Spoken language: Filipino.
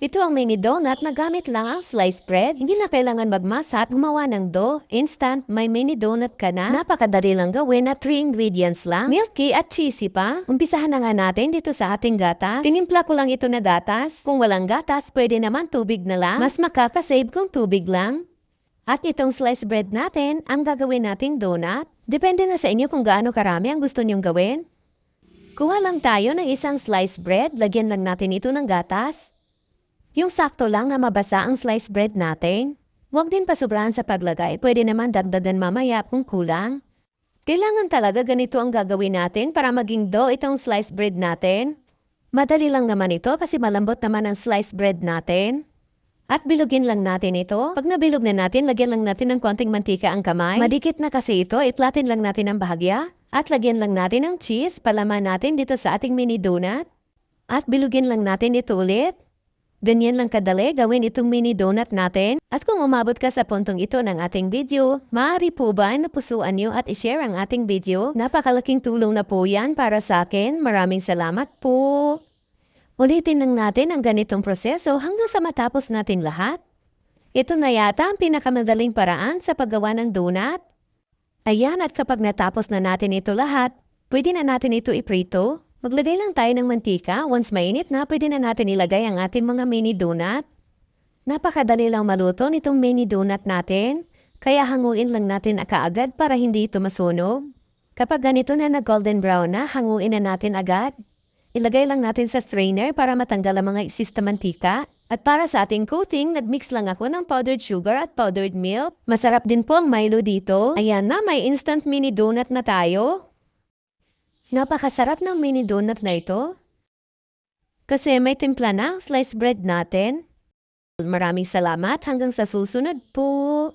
Ito ang mini donut na gamit lang ang sliced bread. Hindi na kailangan magmasa at gumawa ng dough. Instant, may mini donut ka na. Napakadali lang gawin at 3 ingredients lang. Milky at cheesy pa. Umpisahan na nga natin dito sa ating gatas. Tinimpla ko lang ito na gatas. Kung walang gatas, pwede naman tubig na lang. Mas makakasave kung tubig lang. At itong sliced bread natin, ang gagawin nating donut. Depende na sa inyo kung gaano karami ang gusto nyong gawin. Kuha lang tayo ng isang sliced bread. Lagyan lang natin ito ng gatas. Yung sakto lang na mabasa ang sliced bread natin. Huwag din pasobrahan sa paglagay. Pwede naman dagdagan mamaya kung kulang. Kailangan talaga ganito ang gagawin natin para maging dough itong sliced bread natin. Madali lang naman ito kasi malambot naman ang sliced bread natin. At bilugin lang natin ito. Pag nabilog na natin, lagyan lang natin ng konting mantika ang kamay. Madikit na kasi ito, iplatin lang natin ang bahagya. At lagyan lang natin ng cheese, palaman natin dito sa ating mini donut. At bilugin lang natin ito ulit. Ganyan lang kadali gawin itong mini donut natin. At kung umabot ka sa puntong ito ng ating video, maaari po ba na pusuan nyo at ishare ang ating video? Napakalaking tulong na po yan para sa akin. Maraming salamat po. Ulitin lang natin ang ganitong proseso hanggang sa matapos natin lahat. Ito na yata ang pinakamadaling paraan sa paggawa ng donut. Ayan, at kapag natapos na natin ito lahat, pwede na natin ito iprito. Maglagay lang tayo ng mantika. Once mainit na, pwede na natin ilagay ang ating mga mini donut. Napakadali lang maluto nitong mini donut natin. Kaya hanguin lang natin kaagad para hindi ito masunog. Kapag ganito na golden brown na, hanguin na natin agad. Ilagay lang natin sa strainer para matanggal ang mga exista mantika. At para sa ating coating, nagmix lang ako ng powdered sugar at powdered milk. Masarap din po ang Milo dito. Ayan na, may instant mini donut na tayo. Napakasarap ng mini donut na ito. Kasi may timpla na ang sliced bread natin. Maraming salamat hanggang sa susunod po.